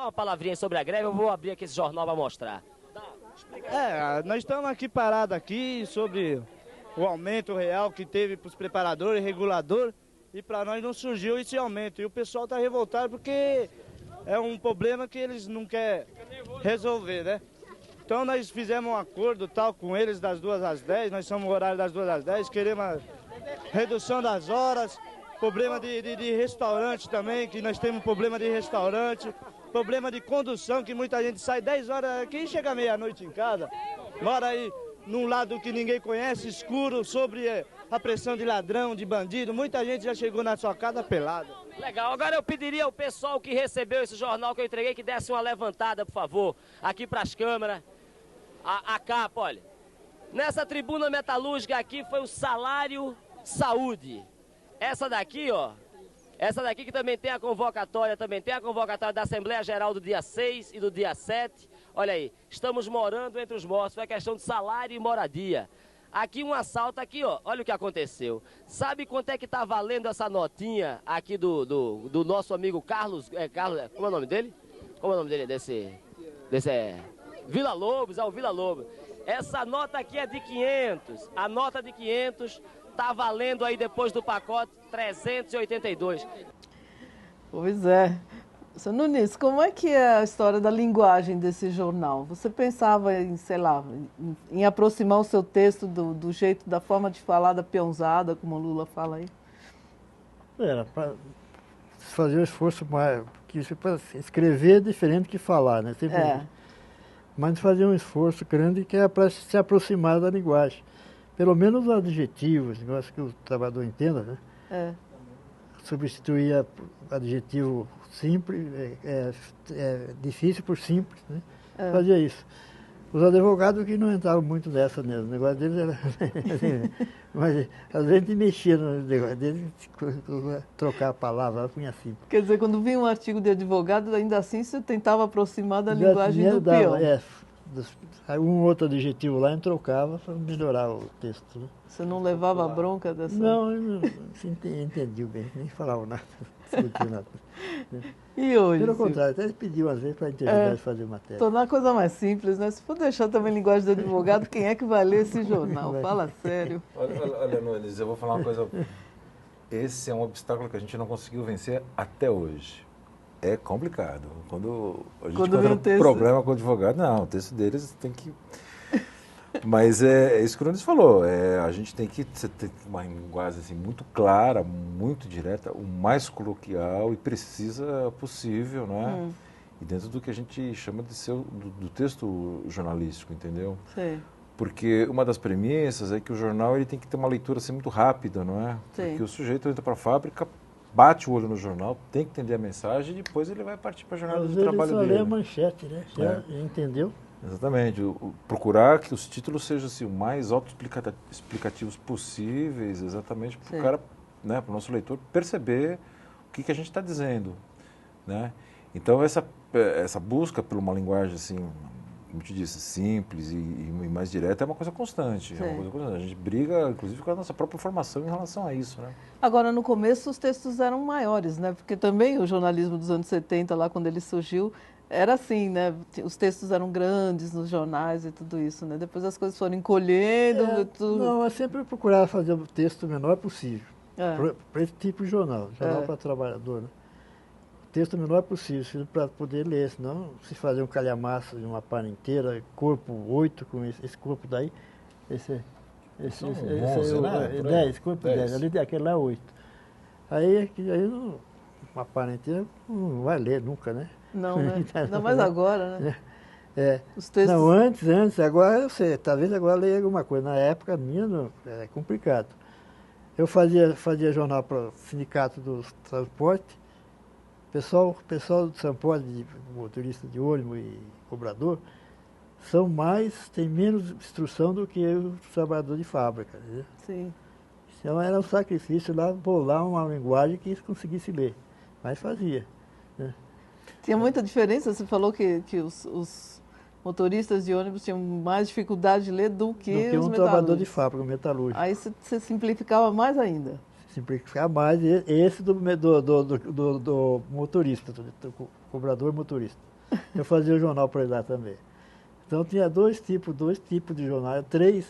Dá uma palavrinha sobre a greve, eu vou abrir aqui esse jornal para mostrar. Nós estamos aqui parados aqui sobre o aumento real que teve para os preparadores, regulador, e para nós não surgiu esse aumento. E o pessoal está revoltado porque é um problema que eles não querem resolver, né? Então nós fizemos um acordo tal com eles das 2 às 10, nós somos o horário das 2 às 10, queremos a redução das horas, problema de restaurante também, que nós temos problema de restaurante, problema de condução, que muita gente sai 10 horas, quem chega meia-noite em casa, mora aí num lado que ninguém conhece, escuro, sobre a pressão de ladrão, de bandido, muita gente já chegou na sua casa pelada. Legal, agora eu pediria ao pessoal que recebeu esse jornal que eu entreguei que desse uma levantada, por favor, aqui para as câmeras, a capa, olha. Nessa tribuna metalúrgica aqui foi o salário saúde. Essa daqui, ó, essa daqui que também tem a convocatória, da Assembleia Geral do dia 6 e do dia 7. Olha aí, estamos morando entre os mortos, foi a questão de salário e moradia. Aqui um assalto, aqui ó, olha o que aconteceu. Sabe quanto é que tá valendo essa notinha aqui do nosso amigo Carlos, como é o nome dele? Como é o nome dele desse Vila Lobos, é o Vila Lobos. Essa nota aqui é de 500, a nota de 500 tá valendo aí depois do pacote 382. Pois é. Seu Nunes, como é que é a história da linguagem desse jornal? Você pensava em, sei lá, em aproximar o seu texto do jeito, da forma de falar da peãozada, como o Lula fala aí? Era para fazer um esforço mais, porque escrever é diferente que falar, né? Sempre, mas fazer um esforço grande que é para se aproximar da linguagem. Pelo menos os adjetivos, negócio que o trabalhador entenda, né? Substituir adjetivo simples, difícil por simples, né? Fazia isso. Os advogados que não entravam muito nessa mesmo, o negócio deles era assim, mas às vezes a gente mexia no negócio deles, trocar a palavra, punha assim. Quer dizer, quando vinha um artigo de advogado, ainda assim você tentava aproximar da linguagem do peão. Um outro adjetivo lá e trocava para melhorar o texto. Né? Você não levava a bronca dessa? Não, eu não entendi bem, nem falava nada, discutia nada. E hoje? Pelo contrário, até pediu às vezes para internet fazer matéria. Tornar a coisa mais simples, né? Se for deixar também a linguagem do advogado, quem é que vai ler esse jornal? Fala sério. Olha, Nunes, eu vou falar uma coisa. Esse é um obstáculo que a gente não conseguiu vencer até hoje. É complicado. Quando a gente encontra problema com o advogado, não, o texto deles tem que... Mas é isso que o Nunes falou, a gente tem que ter uma linguagem assim, muito clara, muito direta, o mais coloquial e precisa possível, né? E dentro do que a gente chama de ser do texto jornalístico, entendeu? Sim. Porque uma das premissas é que o jornal ele tem que ter uma leitura assim, muito rápida, não é? Sim. Porque o sujeito entra para a fábrica, bate o olho no jornal, tem que entender a mensagem e depois ele vai partir para a jornada do trabalho dele. Ele só lê a manchete, né? Já entendeu? Exatamente. Procurar que os títulos sejam assim, o mais autoexplicativos possíveis, exatamente para o cara, né, para o nosso leitor perceber o que a gente está dizendo, né? Então essa busca por uma linguagem assim, como eu te disse, simples e mais direta é uma coisa constante. É uma coisa constante. A gente briga, inclusive, com a nossa própria formação em relação a isso, né? Agora, no começo, os textos eram maiores, né? Porque também o jornalismo dos anos 70, lá quando ele surgiu, era assim, né? Os textos eram grandes nos jornais e tudo isso, né? Depois as coisas foram encolhendo. Não, eu sempre procurava fazer o texto menor possível. Para esse tipo de jornal para trabalhador, né? Texto menor possível, para poder ler, senão se fazer um calhamaço de uma página inteira, corpo 8, com esse corpo daí, esse 10, corpo 10, ali aquele lá é 8. Aí uma página inteira não vai ler nunca, né? Não, né? Ainda mais agora, né? Os textos... Não, antes, agora eu sei, talvez agora leia alguma coisa. Na época minha, é complicado. Eu fazia jornal para o sindicato dos transportes. O pessoal do transporte, motorista de ônibus e cobrador, tem menos instrução do que o trabalhador de fábrica. Né? Sim. Então era um sacrifício lá, bolar uma linguagem que eles conseguissem ler. Mas fazia. Né? Tinha muita diferença? Você falou que os motoristas de ônibus tinham mais dificuldade de ler do que os trabalhador de fábrica, metalúrgico. Aí você simplificava mais ainda? Simplificar mais esse do motorista, do cobrador motorista. eu fazia o jornal para ele lá também. Então tinha dois tipos de jornal, 3.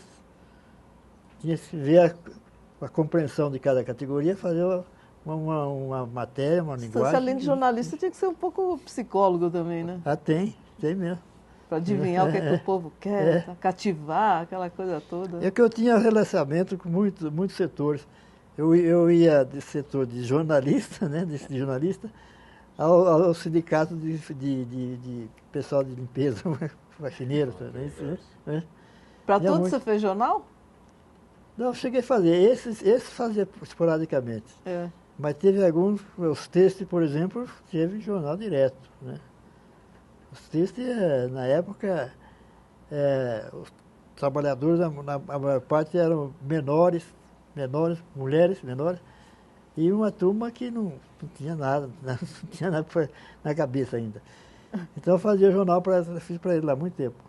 Tinha que ver a compreensão de cada categoria, fazer uma matéria, uma linguagem. Você, além de jornalista, tinha que ser um pouco psicólogo também, né? Ah, tem mesmo. Para adivinhar o que é que o povo quer, cativar, aquela coisa toda. É que eu tinha relacionamento com muitos setores. Eu ia do setor de jornalista, né, de jornalista, ao sindicato de pessoal de limpeza, faxineiro, né? Para tudo você fez jornal? Não, eu cheguei a fazer. Esse fazia esporadicamente. É. Mas teve alguns, os textos, por exemplo, teve jornal direto, né? Os textos, na época, os trabalhadores, a maior parte eram menores, mulheres menores, e uma turma que não tinha nada, não tinha nada na cabeça ainda. Então eu fazia jornal, fiz para ele lá há muito tempo,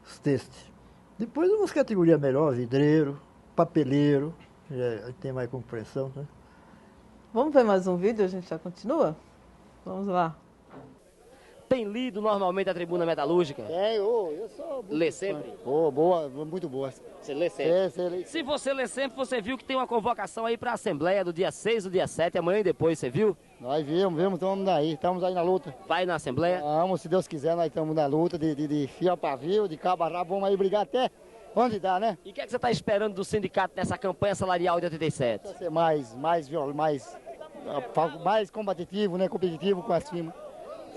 os textos. Depois umas categorias melhores, vidreiro, papeleiro, já tem mais compreensão, né? Vamos ver mais um vídeo, a gente já continua? Vamos lá. Tem lido normalmente a Tribuna Metalúrgica? Eu sou... Lê sempre? Boa, muito boa. Você lê sempre? Lê. Se você lê sempre, você viu que tem uma convocação aí para a Assembleia do dia 6 do dia 7, amanhã e depois, você viu? Nós vimos, estamos aí na luta. Vai na Assembleia? Vamos, se Deus quiser, nós estamos na luta de fio pavio, de cabo a rabo, vamos aí brigar até onde dá, né? E o que, é que você está esperando do sindicato nessa campanha salarial de 87? Pra ser mais combativo, né? Competitivo com as firmas.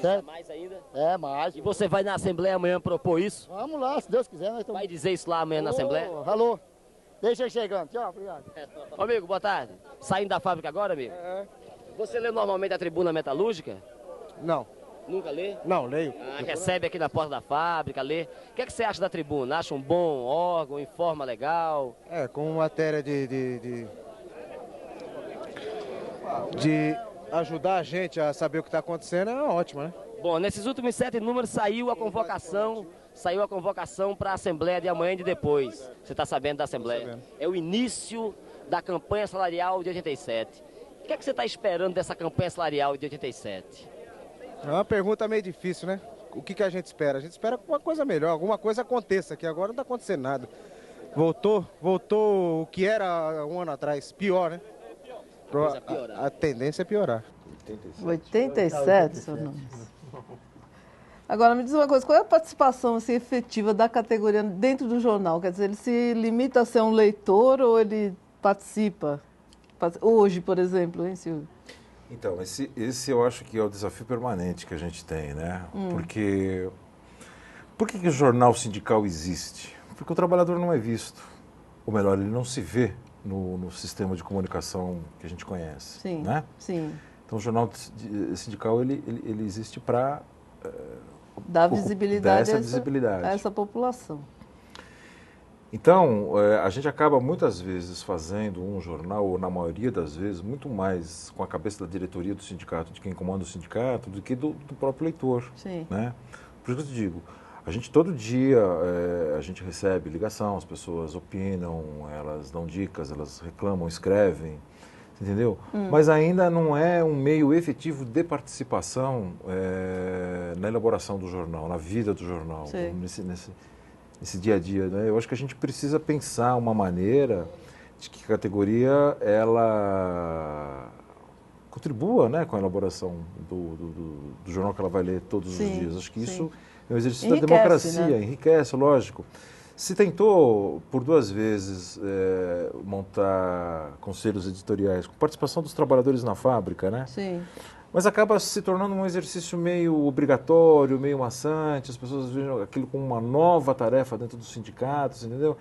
Certo? Mais ainda? Mais. E você vai na Assembleia amanhã propor isso? Vamos lá, se Deus quiser, nós estamos... Vai dizer isso lá amanhã na Assembleia? Alô, deixa eu chegando. Tchau, obrigado. Ô, amigo, boa tarde. Saindo da fábrica agora, amigo? Você lê normalmente a Tribuna Metalúrgica? Não. Nunca lê? Não, leio. Recebe aqui na porta da fábrica, lê. O que é que você acha da Tribuna? Acha um bom órgão, informa legal? Com matéria de ajudar a gente a saber o que está acontecendo é ótimo, né? Bom, nesses últimos 7 números saiu a convocação para a Assembleia de amanhã e de depois. Você está sabendo da Assembleia? Sabendo. É o início da campanha salarial de 87. O que é que você está esperando dessa campanha salarial de 87? É uma pergunta meio difícil, né? O que a gente espera? A gente espera que uma coisa melhor, alguma coisa aconteça, que agora não está acontecendo nada. Voltou o que era um ano atrás, pior, né? A tendência é piorar. 87, seu Nunes. Agora, me diz uma coisa, qual é a participação assim, efetiva da categoria dentro do jornal? Quer dizer, ele se limita a ser um leitor ou ele participa? Hoje, por exemplo, hein, Silvio? Então, esse eu acho que é o desafio permanente que a gente tem, né? Porque... Por que o jornal sindical existe? Porque o trabalhador não é visto. Ou melhor, ele não se vê no sistema de comunicação que a gente conhece. Sim, né? sim. Então, o jornal sindical ele existe para dar visibilidade a essa população. Então, a gente acaba muitas vezes fazendo um jornal, ou na maioria das vezes, muito mais com a cabeça da diretoria do sindicato, de quem comanda o sindicato, do que do próprio leitor. Sim. Né? Por isso que eu te digo, a gente todo dia a gente recebe ligação, as pessoas opinam, elas dão dicas, elas reclamam, escrevem, entendeu? Mas ainda não é um meio efetivo de participação na elaboração do jornal, na vida do jornal, nesse dia a dia. Né? Eu acho que a gente precisa pensar uma maneira de que a categoria ela contribua, né, com a elaboração do jornal que ela vai ler todos os dias. Acho que isso é um exercício da democracia, né? Enriquece, lógico. Se tentou, por 2 vezes, montar conselhos editoriais com participação dos trabalhadores na fábrica, né? Sim. Mas acaba se tornando um exercício meio obrigatório, meio maçante, as pessoas veem aquilo como uma nova tarefa dentro dos sindicatos, entendeu?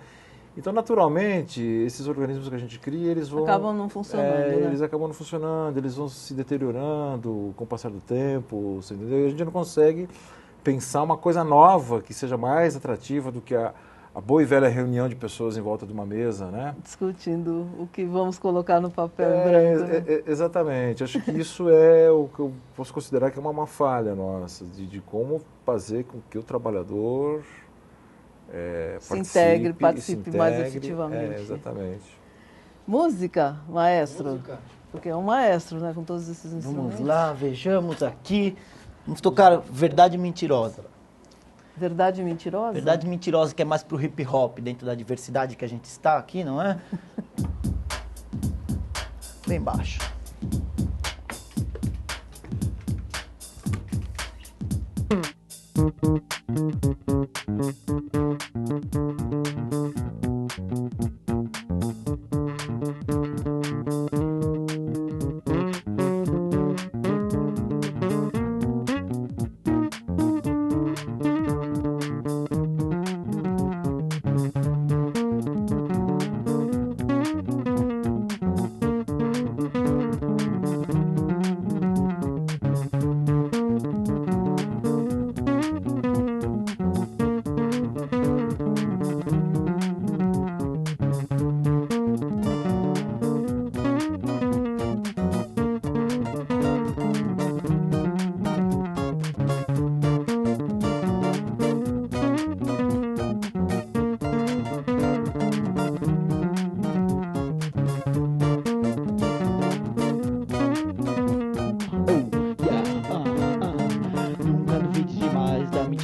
Então, naturalmente, esses organismos que a gente cria, eles vão... Acabam não funcionando, né? Eles acabam não funcionando, eles vão se deteriorando com o passar do tempo, entendeu? E a gente não consegue pensar uma coisa nova que seja mais atrativa do que a boa e velha reunião de pessoas em volta de uma mesa, né? Discutindo o que vamos colocar no papel branco. Né? Exatamente. Acho que isso é o que eu posso considerar que é uma falha nossa, de como fazer com que o trabalhador participe mais efetivamente. Exatamente. Música, maestro? Porque é um maestro, né, com todos esses instrumentos. Vamos lá, vejamos aqui Vamos tocar Verdade Mentirosa. Verdade Mentirosa? Verdade Mentirosa, que é mais pro hip hop, dentro da diversidade que a gente está aqui, não é? Bem baixo.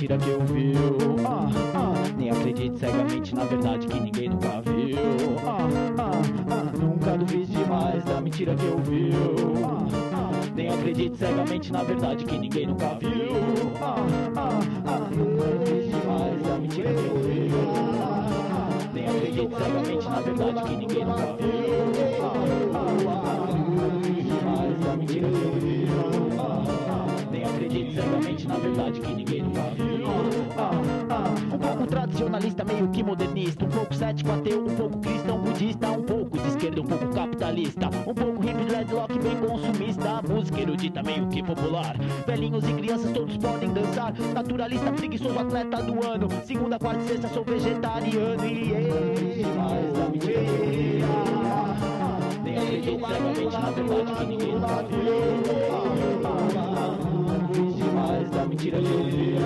mentira que ouviu. Nem acredite cegamente na verdade que ninguém nunca viu. Nunca duvide demais da mentira que ouviu. Nem acredite cegamente na verdade que ninguém nunca viu. Nunca duvide demais da mentira que ouviu. Nem acredite cegamente na verdade que ninguém nunca viu. Nunca duvide demais da mentira que ouviu. Nem acredite cegamente na verdade que ninguém nunca viu. Um pouco tradicionalista, meio que modernista. Um pouco cético, ateu, um pouco cristão, budista. Um pouco de esquerda, um pouco capitalista. Um pouco hippie, dreadlock, bem consumista. Música erudita, meio que popular. Velhinhos e crianças todos podem dançar. Naturalista, preguiçoso, atleta do ano. Segunda, quarta e sexta sou vegetariano. E demais da mentira. Nem acredito cegamente na verdade que ninguém nunca viu. Demais da mentira que eu vi.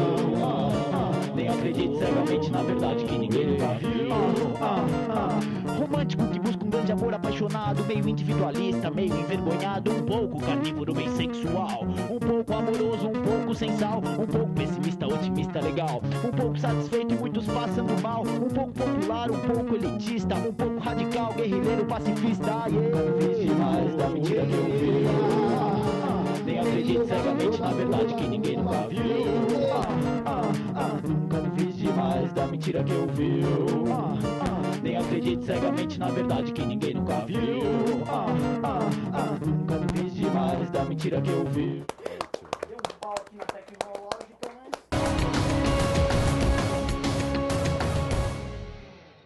Nem acredite cegamente na verdade que ninguém nunca viu. Romântico que busca um grande amor apaixonado, meio individualista, meio envergonhado, um pouco carnívoro, bem sexual, um pouco amoroso, um pouco sem sal, um pouco pessimista, otimista, legal, um pouco satisfeito e muitos passando mal, um pouco popular, um pouco elitista, um pouco radical, guerrilheiro, pacifista. Demais da mentira que eu vi. Nem acredite cegamente na verdade que ninguém nunca viu. Nunca duvide demais da mentira que ouviu. Nem acredite cegamente na verdade que ninguém nunca viu. Nunca duvide demais da mentira que ouviu.